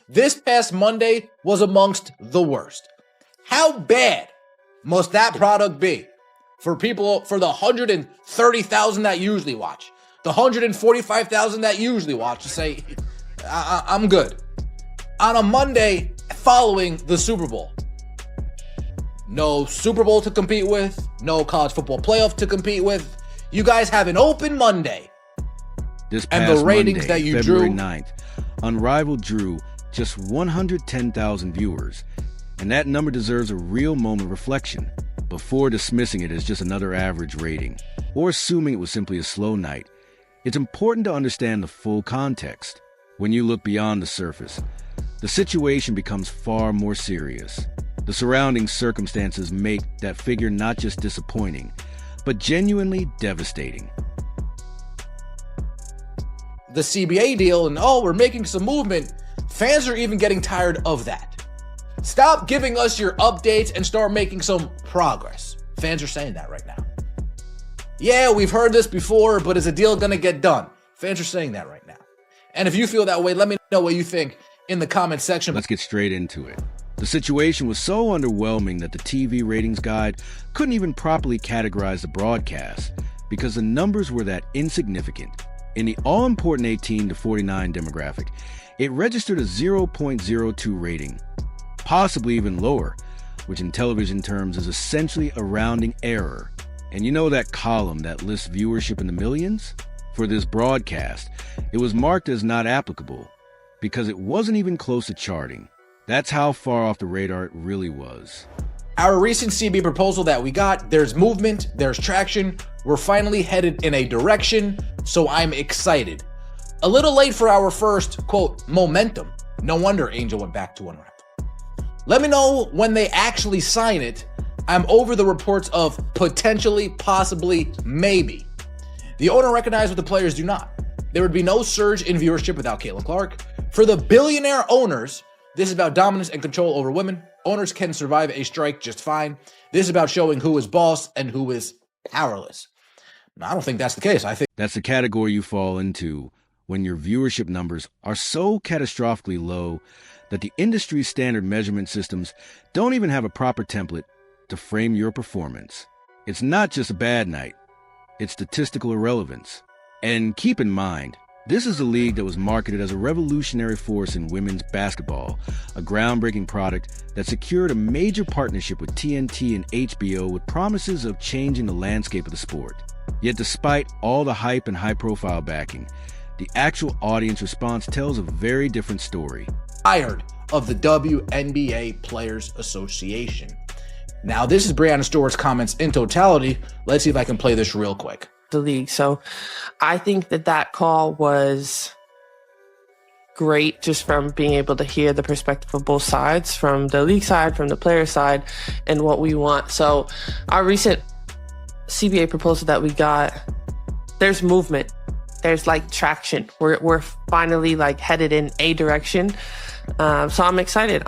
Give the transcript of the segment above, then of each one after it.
this past Monday was amongst the worst. How bad must that product be for people, for the 130,000 that usually watch, the 145,000 that usually watch, to say, I'm good? On a Monday following the Super Bowl. No Super Bowl to compete with, no college football playoff to compete with. You guys have an open Monday. This past and the ratings Monday, that you February drew 9th, Unrivaled drew just 110,000 viewers. And that number deserves a real moment of reflection before dismissing it as just another average rating or assuming it was simply a slow night. It's important to understand the full context. When you look beyond the surface, the situation becomes far more serious. The surrounding circumstances make that figure not just disappointing, but genuinely devastating. The CBA deal and, we're making some movement. Fans are even getting tired of that. Stop giving us your updates and start making some progress. Fans are saying that right now. Yeah, we've heard this before, but is a deal going to get done? Fans are saying that right now. And if you feel that way, let me know what you think in the comment section. Let's get straight into it. The situation was so underwhelming that the TV ratings guide couldn't even properly categorize the broadcast because the numbers were that insignificant. In the all-important 18 to 49 demographic, it registered a 0.02 rating, possibly even lower, which in television terms is essentially a rounding error. And you know that column that lists viewership in the millions? For this broadcast, it was marked as not applicable because it wasn't even close to charting. That's how far off the radar it really was. Our recent CB proposal that we got, there's movement, there's traction. We're finally headed in a direction, so I'm excited. A little late for our first, quote, momentum. No wonder Angel went back to Unwrap. Let me know when they actually sign it. I'm over the reports of potentially, possibly, maybe. The owner recognized what the players do not. There would be no surge in viewership without Caitlin Clark. For the billionaire owners, this is about dominance and control over women. Owners can survive a strike just fine. This is about showing who is boss and who is powerless. I don't think that's the case. I think that's the category you fall into when your viewership numbers are so catastrophically low that the industry's standard measurement systems don't even have a proper template to frame your performance. It's not just a bad night. It's statistical irrelevance. And keep in mind, this is a league that was marketed as a revolutionary force in women's basketball, a groundbreaking product that secured a major partnership with TNT and HBO with promises of changing the landscape of the sport. Yet despite all the hype and high-profile backing, the actual audience response tells a very different story. Tired of the WNBA Players Association. Now, this is Breanna Stewart's comments in totality. Let's see if I can play this real quick. The league. So I think that call was great, just from being able to hear the perspective of both sides, from the league side, from the player side, and what we want. So our recent CBA proposal that we got, there's movement, there's like traction. We're finally like headed in a direction. So I'm excited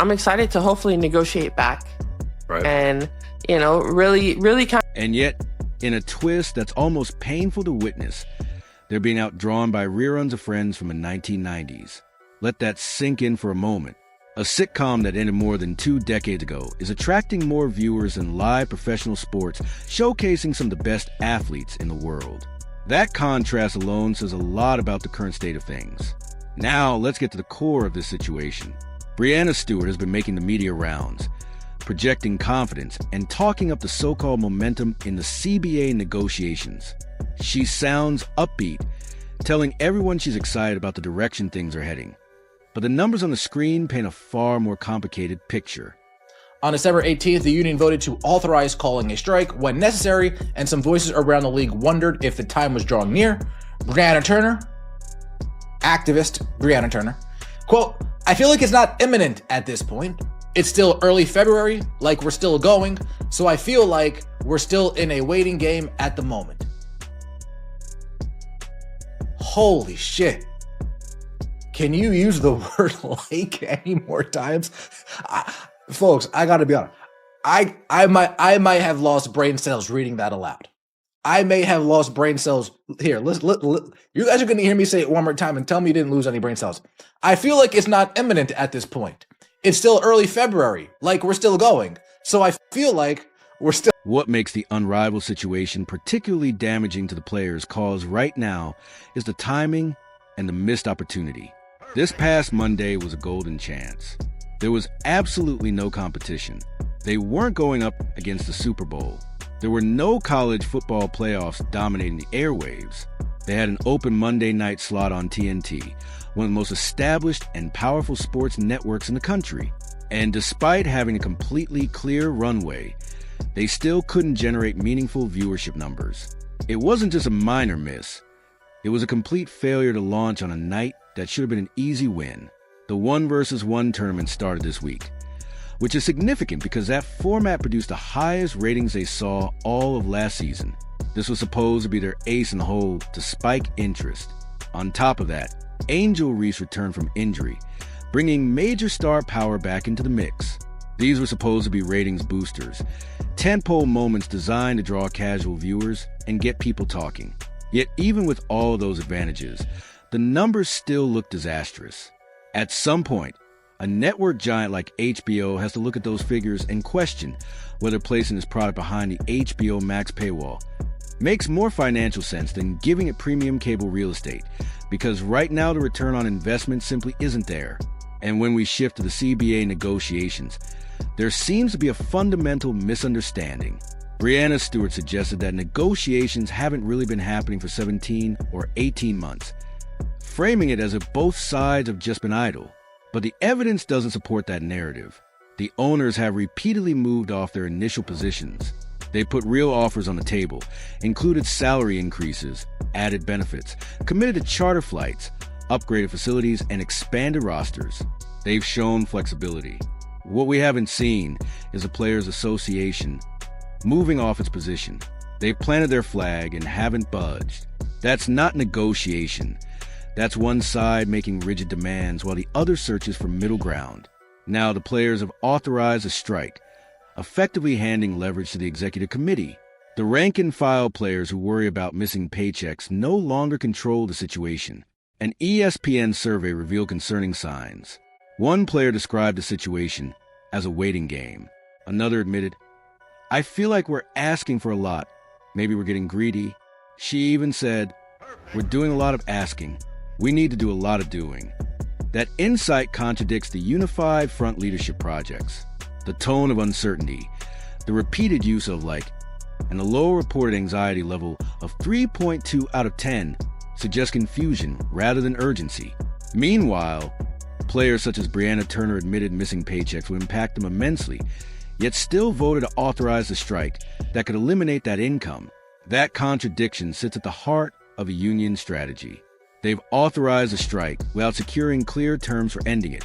to hopefully negotiate back. Right. And really kind of. And yet, in a twist that's almost painful to witness, they're being outdrawn by reruns of Friends from the 1990s. Let that sink in for a moment. A sitcom that ended more than 2 decades ago is attracting more viewers than live professional sports, showcasing some of the best athletes in the world. That contrast alone says a lot about the current state of things. Now, let's get to the core of this situation. Breanna Stewart has been making the media rounds, projecting confidence and talking up the so-called momentum in the CBA negotiations. She sounds upbeat, telling everyone she's excited about the direction things are heading. But the numbers on the screen paint a far more complicated picture. On December 18th, the union voted to authorize calling a strike when necessary, and some voices around the league wondered if the time was drawing near. Breanna Turner, activist Breanna Turner, quote, "I feel like it's not imminent at this point. It's still early February, like we're still going, so I feel like we're still in a waiting game at the moment." Holy shit. Can you use the word like any more times? Folks, I gotta be honest. I might have lost brain cells reading that aloud. I may have lost brain cells. Here, you guys are going to hear me say it one more time and tell me you didn't lose any brain cells. I feel like it's not imminent at this point. It's still early February. Like, we're still going. So I feel like we're still... What makes the unrivaled situation particularly damaging to the players' cause right now is the timing and the missed opportunity. This past Monday was a golden chance. There was absolutely no competition. They weren't going up against the Super Bowl. There were no college football playoffs dominating the airwaves. They had an open Monday night slot on TNT, one of the most established and powerful sports networks in the country. And despite having a completely clear runway, they still couldn't generate meaningful viewership numbers. It wasn't just a minor miss. It was a complete failure to launch on a night that should have been an easy win. The 1-versus-1 tournament started this week, which is significant because that format produced the highest ratings they saw all of last season. This was supposed to be their ace in the hole to spike interest. On top of that, Angel Reese returned from injury, bringing major star power back into the mix. These were supposed to be ratings boosters, tentpole moments designed to draw casual viewers and get people talking. Yet even with all of those advantages, the numbers still look disastrous. At some point, a network giant like HBO has to look at those figures and question whether placing this product behind the HBO Max paywall makes more financial sense than giving it premium cable real estate, because right now the return on investment simply isn't there. And when we shift to the CBA negotiations, there seems to be a fundamental misunderstanding. Breanna Stewart suggested that negotiations haven't really been happening for 17 or 18 months, framing it as if both sides have just been idle. But the evidence doesn't support that narrative. The owners have repeatedly moved off their initial positions. They put real offers on the table, included salary increases, added benefits, committed to charter flights, upgraded facilities, and expanded rosters. They've shown flexibility. What we haven't seen is the Players Association moving off its position. They've planted their flag and haven't budged. That's not negotiation. That's one side making rigid demands while the other searches for middle ground. Now the players have authorized a strike, effectively handing leverage to the executive committee. The rank-and-file players who worry about missing paychecks no longer control the situation. An ESPN survey revealed concerning signs. One player described the situation as a waiting game. Another admitted, "I feel like we're asking for a lot. Maybe we're getting greedy." She even said, "We're doing a lot of asking. We need to do a lot of doing." That insight contradicts the unified front leadership projects, the tone of uncertainty, the repeated use of like, and the low reported anxiety level of 3.2 out of 10 suggests confusion rather than urgency. Meanwhile, players such as Brianna Turner admitted missing paychecks would impact them immensely, yet still voted to authorize a strike that could eliminate that income. That contradiction sits at the heart of a union strategy. They've authorized a strike without securing clear terms for ending it,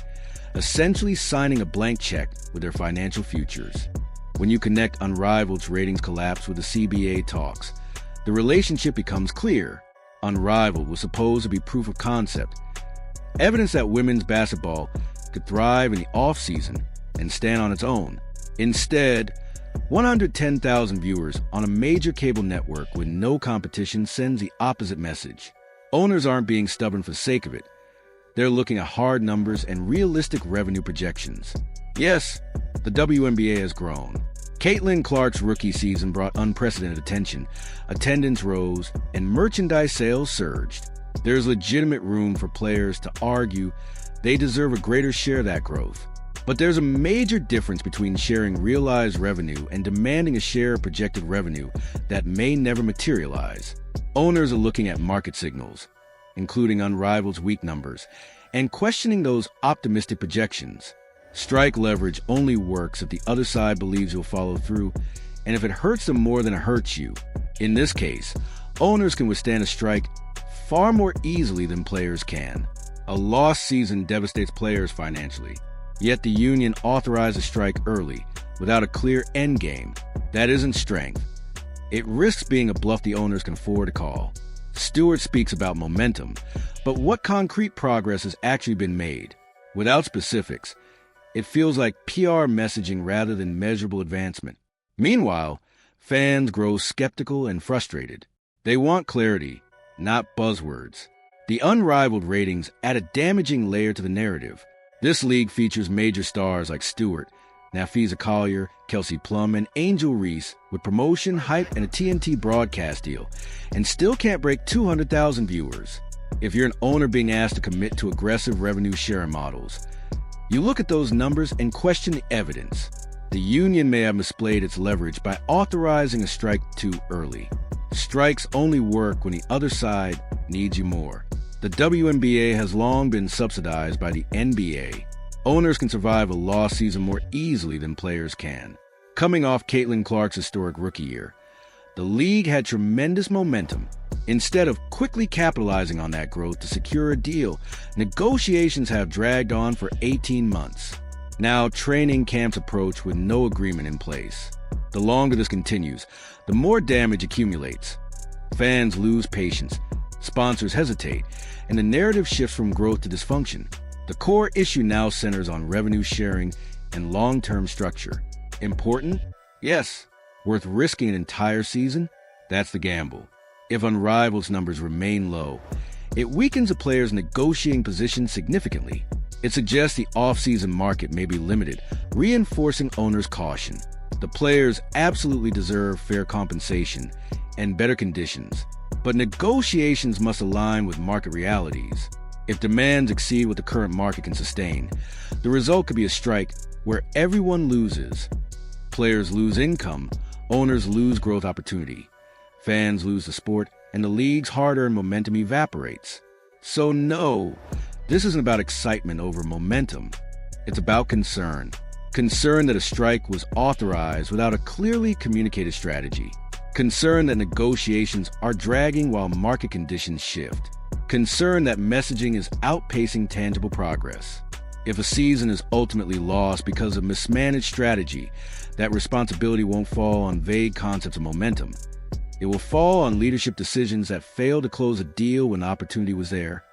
essentially signing a blank check with their financial futures. When you connect Unrivaled's ratings collapse with the CBA talks, the relationship becomes clear. Unrivaled was supposed to be proof of concept, evidence that women's basketball could thrive in the off-season and stand on its own. Instead, 110,000 viewers on a major cable network with no competition sends the opposite message. Owners aren't being stubborn for the sake of it. They're looking at hard numbers and realistic revenue projections. Yes, the WNBA has grown. Caitlin Clark's rookie season brought unprecedented attention. Attendance rose, and merchandise sales surged. There's legitimate room for players to argue they deserve a greater share of that growth. But there's a major difference between sharing realized revenue and demanding a share of projected revenue that may never materialize. Owners are looking at market signals, including Unrivaled's weak numbers, and questioning those optimistic projections. Strike leverage only works if the other side believes you'll follow through, and if it hurts them more than it hurts you. In this case, owners can withstand a strike far more easily than players can. A lost season devastates players financially. Yet the union authorized a strike early, without a clear end game. That isn't strength. It risks being a bluff the owners can afford to call. Stewart speaks about momentum, but what concrete progress has actually been made? Without specifics, it feels like PR messaging rather than measurable advancement. Meanwhile, Fans grow skeptical and frustrated. They want clarity, not buzzwords. The unrivaled ratings add a damaging layer to the narrative. This league features major stars like Stewart, Nafisa Collier, Kelsey Plum, and Angel Reese with promotion, hype, and a TNT broadcast deal, and still can't break 200,000 viewers. If you're an owner being asked to commit to aggressive revenue sharing models, you look at those numbers and question the evidence. The union may have misplayed its leverage by authorizing a strike too early. Strikes only work when the other side needs you more. The WNBA has long been subsidized by the NBA. Owners can survive a lost season more easily than players can. Coming off Caitlin Clark's historic rookie year, the league had tremendous momentum. Instead of quickly capitalizing on that growth to secure a deal, negotiations have dragged on for 18 months. Now training camps approach with no agreement in place. The longer this continues, the more damage accumulates. Fans lose patience, sponsors hesitate, and the narrative shifts from growth to dysfunction. The core issue now centers on revenue sharing and long-term structure. Important? Yes. Worth risking an entire season? That's the gamble. If Unrivaled's numbers remain low, it weakens a player's negotiating position significantly. It suggests the off-season market may be limited, reinforcing owners' caution. The players absolutely deserve fair compensation and better conditions, but negotiations must align with market realities. If demands exceed what the current market can sustain, the result could be a strike where everyone loses. Players lose income, owners lose growth opportunity, fans lose the sport, and the league's hard-earned momentum evaporates. So no, this isn't about excitement over momentum. It's about concern. Concern that a strike was authorized without a clearly communicated strategy. Concern that negotiations are dragging while market conditions shift. Concern that messaging is outpacing tangible progress. If a season is ultimately lost because of mismanaged strategy, that responsibility won't fall on vague concepts of momentum. It will fall on leadership decisions that failed to close a deal when the opportunity was there.